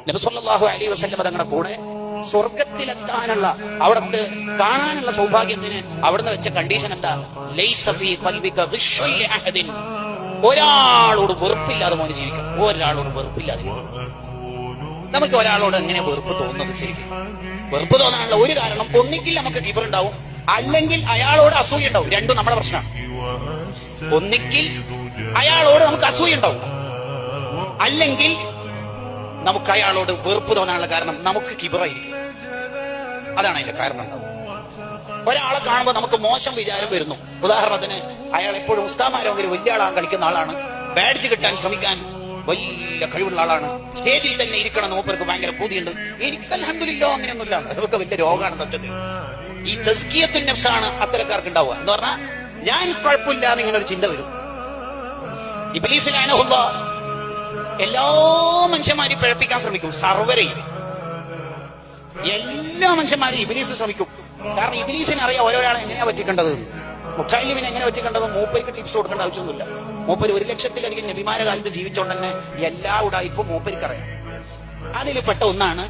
നബി സല്ലല്ലാഹു അലൈഹി വസല്ലം തങ്ങളുടെ കൂടെ സ്വർഗത്തിലെത്താനുള്ള അവിടുത്തെ കാണാനുള്ള സൗഭാഗ്യത്തിന് അവിടുന്ന് വെച്ച കണ്ടീഷൻ എന്താ? ലൈസ ഫീ ഖൽബിക ഗിശ്ശുൻ ലിഅഹദിൻ. ഒരാളോട് വെറുപ്പില്ലാതെ മോനെ ജീവിക്കും. ഒരാളോട് വെറുപ്പില്ലാതെ. നമുക്ക് ഒരാളോട് എങ്ങനെ വെറുപ്പ് തോന്നുന്നത്? ശരിക്കും വെറുപ്പ് തോന്നാനുള്ള ഒരു കാരണം ഒന്നിക്കിൽ നമുക്ക് കിബർ ഉണ്ടാവും, അല്ലെങ്കിൽ അയാളോട് അസൂയ ഉണ്ടാവും. രണ്ടും നമ്മുടെ പ്രശ്നമാണ്. ഒന്നിക്കിൽ അയാളോട് നമുക്ക് അസൂയ ഉണ്ടാവും, അല്ലെങ്കിൽ നമുക്ക് അയാളോട് വെറുപ്പ് തോന്നാനുള്ള കാരണം നമുക്ക് കിബറായിരിക്കും. അതാണ് അതിന്റെ കാരണം ഉണ്ടാവും. ഒരാളെ കാണുമ്പോൾ നമുക്ക് മോശം വിചാരം വരുന്നു. ഉദാഹരണത്തിന്, അയാൾ എപ്പോഴും ഉസ്താദുമാരെങ്കിൽ വലിയ ആളാണ്, കളിക്കുന്ന ആളാണ്, ബാഡ്ജ് കിട്ടാൻ ശ്രമിക്കാൻ വലിയ കഴിവുള്ള ആളാണ്, സ്റ്റേജിൽ തന്നെ ഇരിക്കണം, മൂപ്പർക്ക് ഭയങ്കര പൂതിയുണ്ട്. എനിക്ക് അൽഹംദുലില്ലാഹ് അങ്ങനെയൊന്നുമില്ല. അതൊക്കെ വലിയ രോഗമാണ് സത്യത്തിൽ. ഈ തസ്കിയത്തുൻ നഫ്സാണ് അത്തരക്കാർക്ക് ഉണ്ടാവുക. എന്ന് പറഞ്ഞാൽ ഞാൻ കുഴപ്പമില്ലാതെ ഇങ്ങനെ ഒരു ചിന്ത വരും. ഇബ്ലീസ് ലഅനഹുല്ലാഹ് എല്ലാ മനുഷ്യന്മാരെയും പിഴപ്പിക്കാൻ ശ്രമിക്കും. സർവരെയും, എല്ലാ മനുഷ്യന്മാരെയും ഇബ്ലീസ് ശ്രമിക്കും. കാരണം ഇബ്ലീസിന് അറിയാം ഓരോരാളെ എങ്ങനെയാ പറ്റിക്കേണ്ടത്. മുഖ്താലിമിനെ എങ്ങനെ പറ്റിക്കേണ്ടത് മൂപ്പർക്ക് ടിപ്സ് കൊടുക്കേണ്ട ആവശ്യമൊന്നുമില്ല. മൂപ്പര് 1,00,000-ലധികം നബിമാരെ കാലത്ത് ജീവിച്ചോണ്ട് തന്നെ എല്ലാ ഉടായിപ്പും മൂപ്പർക്ക് അറിയാം. അതിൽ പെട്ട ഒന്നാണ്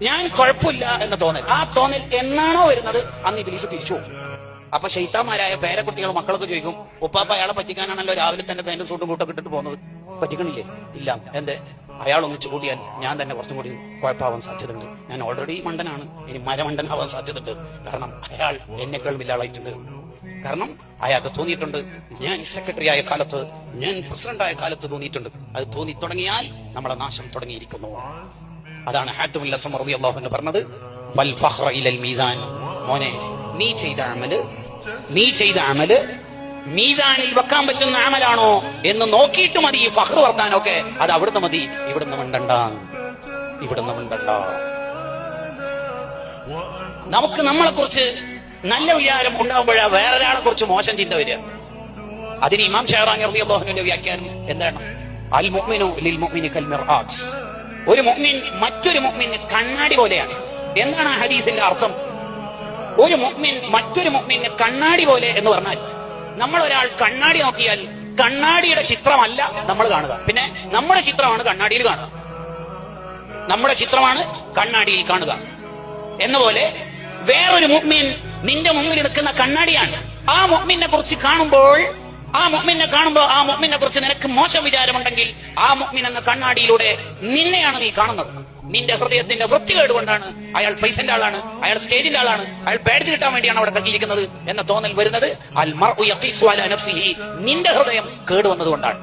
ഞാൻ കുഴപ്പമില്ല എന്ന തോന്നൽ. ആ തോന്നൽ എന്നാണോ വരുന്നത് അന്ന് ഇബ്ലീസ് തിരിച്ചു പോകും. അപ്പൊ ശൈത്താന്മാരായ പേരക്കുട്ടികളും മക്കളൊക്കെ ചോദിക്കും, ഉപ്പാപ്പ അയാളെ പറ്റിക്കാനാണല്ലോ രാവിലെ തന്നെ പാന്റും സൂട്ടും കൂട്ടൊക്കെ ഇട്ടിട്ട് പോകുന്നത്, പറ്റിക്കണില്ലേ? ഇല്ല. എന്തേ? അയാൾ ഒന്നിച്ചു കൂടിയാൽ ഞാൻ തന്നെ കുറച്ചും കൂടി കുഴപ്പമാവാൻ സാധ്യതയുണ്ട്. ഞാൻ ഓൾറെഡി മണ്ടനാണ്, ഇനി മരമണ്ടനാവാൻ സാധ്യതയുണ്ട്. കാരണം അയാൾ എന്നെക്കാൾ വലിയ ആളായിട്ടുണ്ട്. കാരണം അയാൾക്ക് തോന്നിയിട്ടുണ്ട്, ഞാൻ സെക്രട്ടറി ആയ കാലത്ത്, ഞാൻ പ്രസിഡന്റ് ആയ കാലത്ത് തോന്നിയിട്ടുണ്ട്. അത് തോന്നി തുടങ്ങിയാൽ നമ്മളെ നാശം തുടങ്ങിയിരിക്കുന്നു. അതാണ് ഹാത്തിമുൽ അസ്സം റളിയല്ലാഹു അൻഹു പറഞ്ഞത്, വൽ ഫഖ്റ ഇലൽ മീസാൻ. മോനെ, നീ ചെയ്ത അമല് മീസാനിൽ വെക്കാൻ പറ്റുന്ന അമലാണോ എന്ന് നോക്കിയിട്ട് മതി ഈ ഫഖ്ർ വർത്താനൊക്കെ. അത് അവിടുന്ന് മതി, ഇവിടുന്ന് മിണ്ടണ്ട. നമുക്ക് നമ്മളെ കുറിച്ച് നല്ല വിചാരം ഉണ്ടാകുമ്പോഴാ വേറൊരാളെ കുറിച്ച് മോശം ചിന്ത വരിക. അതിന് ഇമാം ഷഅറാനി റളിയല്ലാഹു അൻഹുവിന്റെ വ്യാഖ്യാനം എന്താണ്? അൽ മുഅ്മിനു ലിൽ മുഅ്മിനി കൽ മിർആത്ത്. ഒരു മുഅ്മിൻ മറ്റൊരു മുഅ്മിന് കണ്ണാടി പോലെയാണ്. എന്താണ് ആ ഹദീസിന്റെ അർത്ഥം? ഒരു മുഅ്മിൻ മറ്റൊരു മുഅ്മിന് കണ്ണാടി പോലെ എന്ന് പറഞ്ഞാൽ, നമ്മൾ ഒരാൾ കണ്ണാടി നോക്കിയാൽ കണ്ണാടിയുടെ ചിത്രമല്ല നമ്മൾ കാണുക, പിന്നെ നമ്മുടെ ചിത്രമാണ് കണ്ണാടിയിൽ കാണുക. നമ്മുടെ ചിത്രമാണ് കണ്ണാടിയിൽ കാണുക എന്നപോലെ വേറൊരു മുഅ്മിൻ നിന്റെ മുമ്പിൽ നിൽക്കുന്ന കണ്ണാടിയാണ്. ആ മുഅ്മിനെ കുറിച്ച് കാണുമ്പോൾ ആ മുഅ്മിനെ കുറിച്ച് നിനക്ക് മോശം വിചാരമുണ്ടെങ്കിൽ ആ മുഅ്മിൻ എന്ന കണ്ണാടിയിലൂടെ നിന്നെയാണ് നീ കാണുന്നത്. നിന്റെ ഹൃദയത്തിന്റെ വൃത്തികേട് കൊണ്ടാണ് അയാൾ പൈസന്റെ ആളാണ്, അയാൾ സ്റ്റേജിന്റെ ആളാണ്, അയാൾ ബാഡ്ജ് കിട്ടാൻ വേണ്ടിയാണ് അവിടെ കത്തിയിരിക്കുന്നത് എന്ന തോന്നൽ വരുന്നത് അൽ മർഉ യഖീസു അലാ നഫ്സിഹി. നിന്റെ ഹൃദയം കേടുവന്നതുകൊണ്ടാണ്.